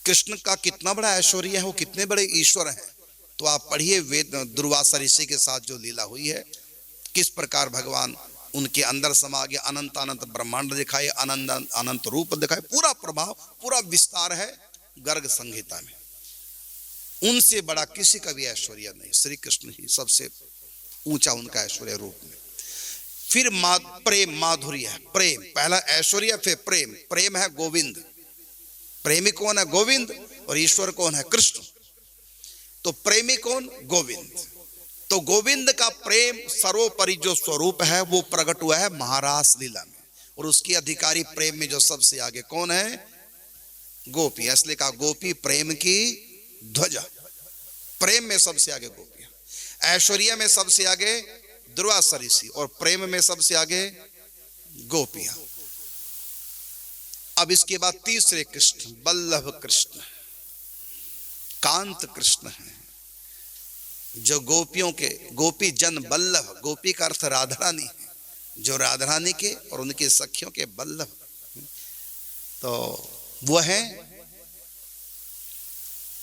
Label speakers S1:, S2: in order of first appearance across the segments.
S1: कृष्ण का कितना बड़ा ऐश्वर्य है, वो कितने बड़े ईश्वर हैं। तो आप पढ़िए वेद दुर्वासा ऋषि के साथ जो लीला हुई है, किस प्रकार भगवान उनके अंदर समा गया, अनंत अनंत ब्रह्मांड दिखाए, अनंत अनंत रूप दिखाए, पूरा प्रभाव पूरा विस्तार है गर्ग संहिता में। उनसे बड़ा किसी का भी ऐश्वर्य नहीं, श्री कृष्ण ही सबसे ऊंचा उनका ऐश्वर्य रूप में। फिर प्रेम माधुर्य है, प्रेम पहला ऐश्वर्य, फिर प्रेम। प्रेम है गोविंद, प्रेमी कौन है? गोविंद। और ईश्वर कौन है? कृष्ण। तो प्रेमी कौन? गोविंद। तो गोविंद का प्रेम सर्वोपरि जो स्वरूप है वो प्रकट हुआ है महारास लीला में। और उसकी अधिकारी प्रेम में जो सबसे आगे कौन है? गोपी। इसलिए कहा गोपी प्रेम की ध्वजा। प्रेम में सबसे आगे गोपी, ऐश्वर्य में सबसे आगे दुर्वासा ऋषि, और प्रेम में सबसे आगे गोपियां। अब इसके बाद तीसरे कृष्ण, बल्लभ कृष्ण, कांत कृष्ण है, जो गोपियों के गोपी जन बल्लभ, गोपी का अर्थ राधा रानी है, जो राधा रानी के और उनके सखियों के बल्लभ। तो वो है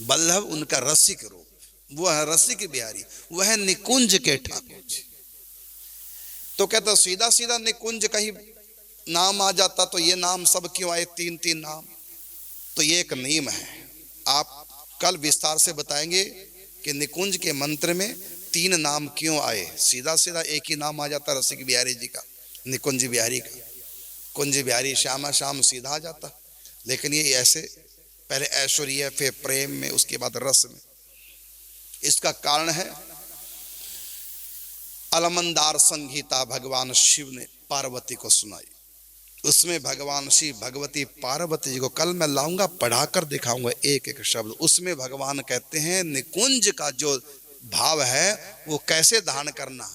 S1: बल्लभ, उनका रसिक रूप, वो है रसिक बिहारी, वह है निकुंज के ठाकुर जी। तो कहता सीधा सीधा निकुंज कहीं नाम आ जाता तो ये नाम सब क्यों आए, तीन तीन नाम? तो ये एक नियम है, आप कल विस्तार से बताएंगे कि निकुंज के मंत्र में तीन नाम क्यों आए। सीधा सीधा एक ही नाम आ जाता रसिक बिहारी जी का, निकुंज बिहारी का, कुंज बिहारी श्यामा श्याम सीधा आ जाता। लेकिन ये ऐसे पहले ऐश्वर्य, फिर प्रेम में, उसके बाद रस में। इसका कारण है अलमंदार संहिता भगवान शिव ने पार्वती को सुनाई। उसमें भगवान शिव भगवती पार्वती जी को, कल मैं लाऊंगा पढ़ाकर दिखाऊंगा एक एक शब्द। उसमें भगवान कहते हैं निकुंज का जो भाव है वो कैसे धारण करना।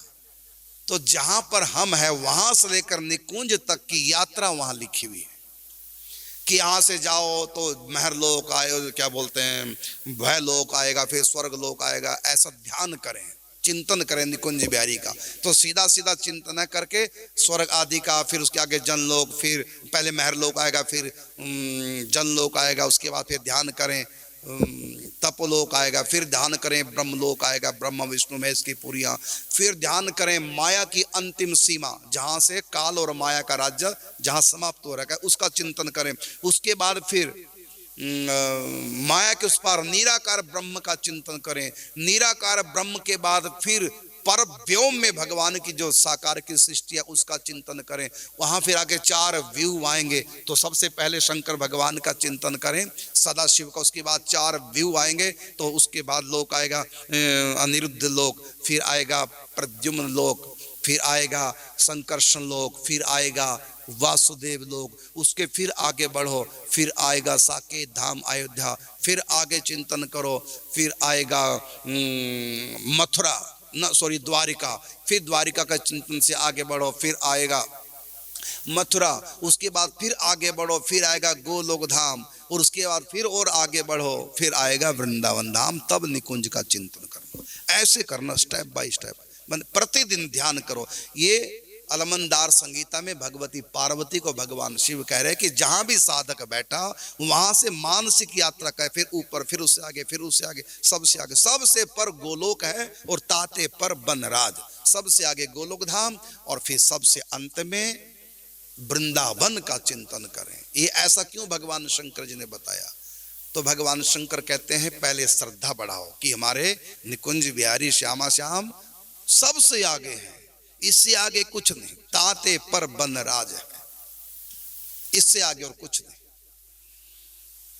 S1: तो जहां पर हम हैं वहां से लेकर निकुंज तक की यात्रा वहां लिखी हुई है कि यहाँ से जाओ तो महर लोक आए, क्या बोलते हैं भय लोक आएगा, फिर स्वर्ग लोक आएगा। ऐसा ध्यान करें, चिंतन करें निकुंज बिहारी का। तो सीधा सीधा चिंतन करके स्वर्ग आदि का, फिर उसके आगे जनलोक, फिर पहले महर लोक आएगा, फिर जनलोक आएगा, उसके बाद फिर ध्यान करें तपलोक आएगा, फिर ध्यान करें ब्रह्मलोक आएगा, ब्रह्म विष्णु महेश की पुरियां, फिर ध्यान करें माया की अंतिम सीमा, जहां से काल और माया का राज्य जहां समाप्त हो रहा है उसका चिंतन करें। उसके बाद फिर माया के उस पार निराकार ब्रह्म का चिंतन करें। निराकार ब्रह्म के बाद फिर पर व्योम में भगवान की जो साकार की सृष्टि है उसका चिंतन करें। वहां फिर आगे चार व्यू आएंगे, तो सबसे पहले शंकर भगवान का चिंतन करें, सदा शिव का। उसके बाद चार व्यू आएंगे, तो उसके बाद लोक आएगा अनिरुद्ध लोक, फिर आएगा प्रद्युम्न लोक, फिर आएगा संकर्षण लोक, फिर आएगा वासुदेव लोक। उसके फिर आगे बढ़ो, फिर आएगा साकेत धाम अयोध्या, फिर आगे चिंतन करो, फिर आएगा मथुरा द्वारिका, फिर द्वारिका का चिंतन से आगे बढ़ो, फिर आएगा मथुरा। उसके बाद फिर आगे बढ़ो, फिर आएगा गोलोक धाम, और उसके बाद फिर और आगे बढ़ो, फिर आएगा वृंदावन धाम। तब निकुंज का चिंतन करना। ऐसे करना, स्टेप बाय स्टेप, प्रतिदिन ध्यान करो। ये अलमंदार संगीता में भगवती पार्वती को भगवान शिव कह रहे हैं कि जहां भी साधक बैठा वहां से मानसिक यात्रा करे, फिर ऊपर, फिर उससे आगे, फिर उससे आगे, सबसे आगे। सबसे पर गोलोक है और ताते पर बनराज, सबसे आगे गोलोक धाम, और फिर सबसे अंत में वृंदावन का चिंतन करें। ये ऐसा क्यों भगवान शंकर जी ने बताया? तो भगवान शंकर कहते हैं पहले श्रद्धा बढ़ाओ कि हमारे निकुंज बिहारी श्यामा श्याम सबसे आगे हैं, इससे आगे कुछ नहीं, ताते पर बनराज है, इससे आगे और कुछ नहीं।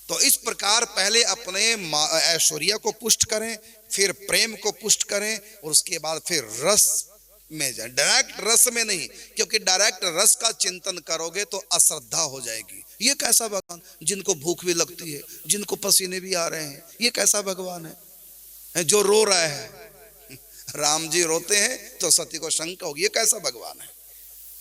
S1: तो इस प्रकार पहले अपने ऐश्वर्य को पुष्ट करें, फिर प्रेम को पुष्ट करें, और उसके बाद फिर रस में जाए। डायरेक्ट रस में नहीं, क्योंकि डायरेक्ट रस का चिंतन करोगे तो अश्रद्धा हो जाएगी। ये कैसा भगवान, जिनको भूख भी लगती है, जिनको पसीने भी आ रहे हैं, ये कैसा भगवान है जो रो रहा है? राम जी रोते हैं तो सती को शंका होगी, ये कैसा भगवान है?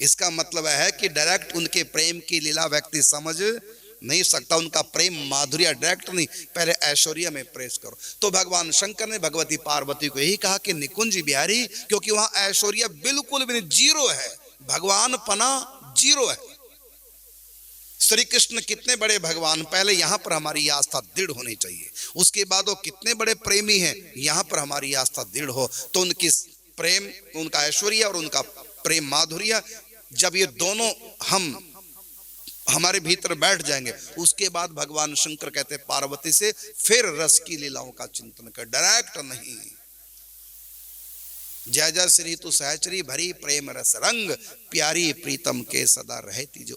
S1: इसका मतलब है कि डायरेक्ट उनके प्रेम की लीला व्यक्ति समझ नहीं सकता। उनका प्रेम माधुर्य डायरेक्ट नहीं, पहले ऐश्वर्य में प्रेस करो। तो भगवान शंकर ने भगवती पार्वती को यही कहा कि निकुंज बिहारी, क्योंकि वहां ऐश्वर्य बिल्कुल भी जीरो है, भगवान पना जीरो है। श्री कृष्ण कितने बड़े भगवान, पहले यहाँ पर हमारी आस्था दृढ़ होनी चाहिए। उसके बाद वो कितने बड़े प्रेमी हैं, यहाँ पर हमारी आस्था दृढ़ हो तो उनकी प्रेम, उनका ऐश्वर्य और उनका प्रेम माधुर्य, जब ये दोनों हमारे भीतर बैठ जाएंगे, उसके बाद भगवान शंकर कहते पार्वती से फिर रस की लीलाओं का चिंतन कर, डायरेक्ट नहीं। जय जय श्री तु सहचरी भरी प्रेम रस रंग, प्यारी प्रीतम के सदा रहती जो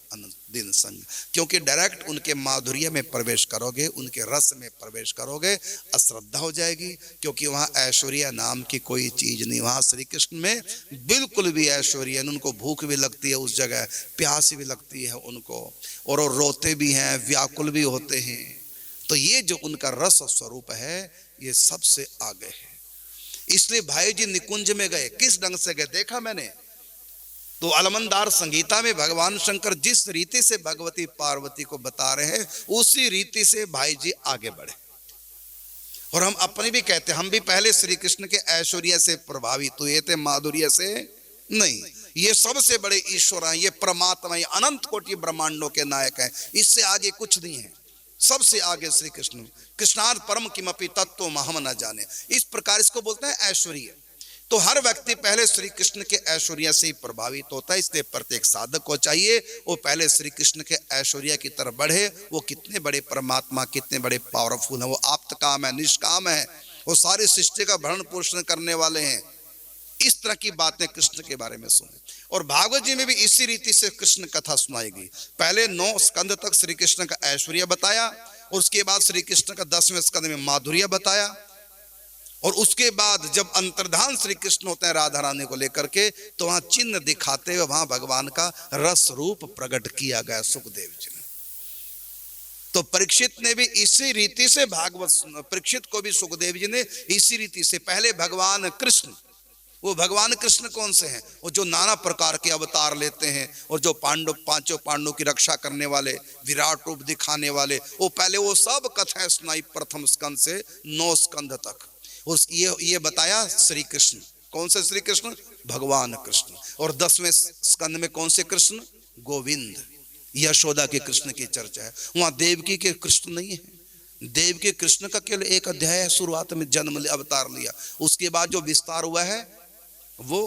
S1: दिन संग। क्योंकि डायरेक्ट उनके माधुर्य में प्रवेश करोगे, उनके रस में प्रवेश करोगे, अश्रद्धा हो जाएगी। क्योंकि वहाँ ऐश्वर्य नाम की कोई चीज नहीं, वहाँ श्री कृष्ण में बिल्कुल भी ऐश्वर्य, उनको भूख भी लगती है उस जगह, प्यास भी लगती है उनको, और वो रोते भी हैं, व्याकुल भी होते हैं। तो ये जो उनका रस स्वरूप है ये सबसे आगे है। इसलिए भाई जी निकुंज में गए, किस ढंग से गए देखा मैंने, तो अलमनदार संगीता में भगवान शंकर जिस रीति से भगवती पार्वती को बता रहे हैं उसी रीति से भाई जी आगे बढ़े। और हम अपने भी कहते हैं, हम भी पहले श्री कृष्ण के ऐश्वर्य से प्रभावित हुए थे, माधुर्य से नहीं। ये सबसे बड़े ईश्वर हैं, ये परमात्मा, ये अनंत कोटि ब्रह्मांडों के नायक हैं, इससे आगे कुछ नहीं है, सबसे आगे श्री कृष्ण। कृष्णार्थ परम किमपि तत्व महम न जाने, इस प्रकार इसको बोलते हैं ऐश्वर्य। तो हर व्यक्ति पहले श्री कृष्ण के ऐश्वर्य से ही प्रभावित होता है। इसलिए प्रत्येक साधक को चाहिए वो पहले श्री कृष्ण के ऐश्वर्य की तरफ बढ़े। वो कितने बड़े परमात्मा, कितने बड़े पावरफुल हैं, वो आप्त काम है, निष्काम है, वो सारी सृष्टि का भरण पोषण करने वाले हैं। इस तरह की बातें कृष्ण के बारे में सुने। और भागवत जी में भी इसी रीति से कृष्ण कथा सुनाई गई। पहले 9 स्कंद तक श्री कृष्ण का ऐश्वर्य बताया, और उसके बाद श्री कृष्ण का 10वें स्कंद में माधुर्य बताया, और उसके बाद जब अंतर्धान श्री कृष्ण होते हैं राधा रानी को लेकर के, तो वहां चिन्ह दिखाते हुए वहां भगवान का रस रूप प्रकट किया गया सुखदेव जी ने। तो परीक्षित ने भी इसी रीति से भागवत, परीक्षित को भी सुखदेव जी ने इसी रीति से, पहले भगवान कृष्ण, वो भगवान कृष्ण कौन से हैं, वो जो नाना प्रकार के अवतार लेते हैं, और जो पांचों पांडवों की रक्षा करने वाले, विराट रूप दिखाने वाले, वो पहले वो सब कथाएं सुनाई प्रथम स्कंद से 9 स्कंद तक। ये बताया श्री कृष्ण, कौन से श्री कृष्ण, भगवान कृष्ण। और 10वें स्कंद में कौन से कृष्ण, गोविंद, यशोदा के कृष्ण की चर्चा है। वहां देवकी के कृष्ण नहीं है, देव के कृष्ण का केवल एक अध्याय है, शुरुआत में जन्म अवतार लिया, उसके बाद जो विस्तार हुआ है वो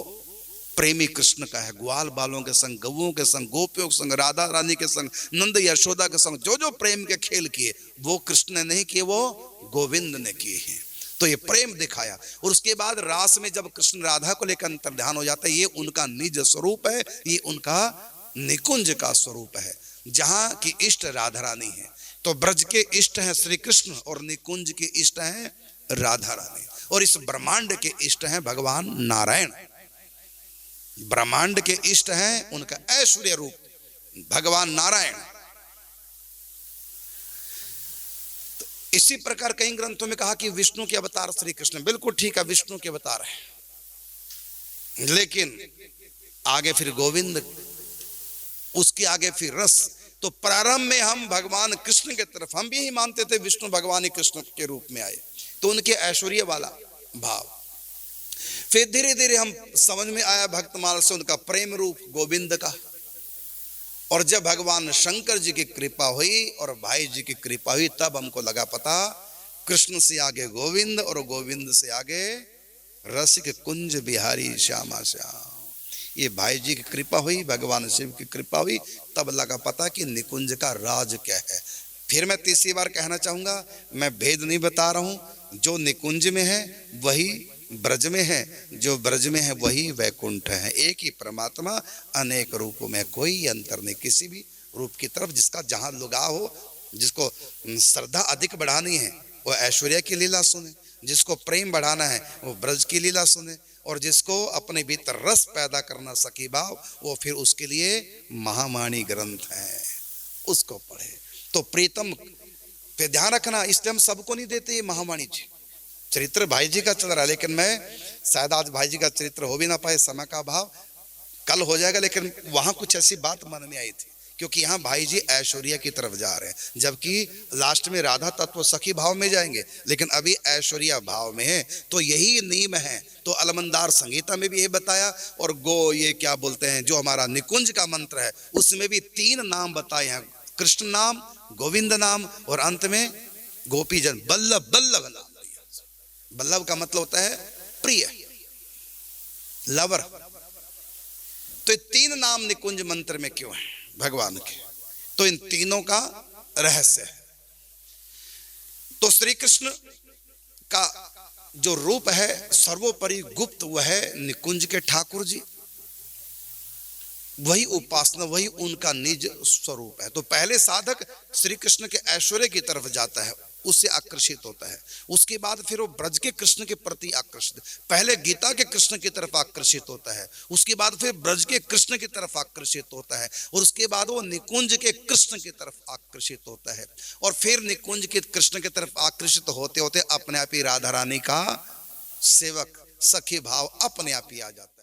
S1: प्रेमी कृष्ण का है। ग्वाल बालों के संग, गवों के संग, गोपियों के संग, राधा रानी के संग, नंद यशोदा के संग जो जो प्रेम के खेल किए वो कृष्ण ने नहीं किए, वो गोविंद ने किए हैं। तो ये प्रेम दिखाया। और उसके बाद रास में जब कृष्ण राधा को लेकर अंतर्ध्यान हो जाता है, ये उनका निज स्वरूप है, ये उनका निकुंज का स्वरूप है, जहां की इष्ट राधा रानी है। तो ब्रज के इष्ट हैं श्री कृष्ण, और निकुंज के इष्ट हैं राधा रानी, और इस ब्रह्मांड के इष्ट हैं भगवान नारायण। ब्रह्मांड के इष्ट हैं उनका ऐश्वर्य रूप भगवान नारायण। तो इसी प्रकार कई ग्रंथों में कहा कि विष्णु के अवतार श्री कृष्ण, बिल्कुल ठीक है, विष्णु के अवतार है, लेकिन आगे फिर गोविंद, उसके आगे फिर रस। तो प्रारंभ में हम भगवान कृष्ण के तरफ, हम भी यही मानते थे विष्णु भगवान ही कृष्ण के रूप में आए, तो उनके ऐश्वर्य वाला भाव। फिर धीरे धीरे हम समझ में आया भक्तमाल से उनका प्रेम रूप गोविंद का। और जब भगवान शंकर जी की कृपा हुई और भाई जी की कृपा हुई, तब हमको लगा पता कृष्ण से आगे गोविंद, और गोविंद से आगे रसिक कुंज बिहारी श्यामा श्याम। ये भाई जी की कृपा हुई, भगवान शिव की कृपा हुई, तब लगा पता कि निकुंज का राज क्या है। फिर मैं तीसरी बार कहना चाहूंगा, मैं भेद नहीं बता रहा हूं, जो निकुंज में है वही ब्रज में है, जो ब्रज में है वही वैकुंठ है। एक ही परमात्मा अनेक रूपों में, कोई अंतर नहीं किसी भी रूप की तरफ। जिसका जहां लगाव हो, जिसको श्रद्धा अधिक बढ़ानी है वो ऐश्वर्य की लीला सुने, जिसको प्रेम बढ़ाना है वो ब्रज की लीला सुने, और जिसको अपने भीतर रस पैदा करना सखी भाव, वो फिर उसके लिए महामाणी ग्रंथ है, उसको पढ़े। तो प्रीतम पे ध्यान रखना, इसलिए हम सबको नहीं देते ये महावाणी जी। चरित्र भाई जी का चल रहा है, लेकिन मैं शायद आज भाई जी का चरित्र हो भी ना पाए, समय का अभाव, कल हो जाएगा। लेकिन वहां कुछ ऐसी बात मन में आई थी, क्योंकि यहाँ भाई जी ऐश्वर्या की तरफ जा रहे हैं, जबकि लास्ट में राधा तत्व सखी भाव में जाएंगे, लेकिन अभी ऐश्वर्या भाव में है। तो यही नीम है। तो अलमनदार संगीता में भी ये बताया, और ये क्या बोलते हैं, जो हमारा निकुंज का मंत्र है उसमें भी 3 नाम बताए हैं कृष्ण नाम, गोविंद नाम और अंत में गोपीजन, बल्लभ बल्लभ नाम दिया। बल्लभ का मतलब होता है प्रिय, लवर। तो ये तीन नाम निकुंज मंत्र में क्यों है भगवान के? तो इन तीनों का रहस्य है। तो श्री कृष्ण का जो रूप है सर्वोपरि गुप्त, वह है निकुंज के ठाकुर जी, वही उपासना, वही उनका निज स्वरूप है। तो पहले साधक श्री कृष्ण के ऐश्वर्य की तरफ जाता है, उससे आकर्षित होता है। उसके बाद फिर वो ब्रज के कृष्ण के प्रति आकर्षित, पहले गीता के कृष्ण की तरफ आकर्षित होता है, उसके बाद फिर ब्रज के कृष्ण की तरफ आकर्षित होता है, और उसके बाद वो निकुंज के कृष्ण की तरफ आकर्षित होता है। और फिर निकुंज के कृष्ण की तरफ आकर्षित होते होते अपने आप ही राधा रानी का सेवक, सखी भाव अपने आप ही आ जाता है।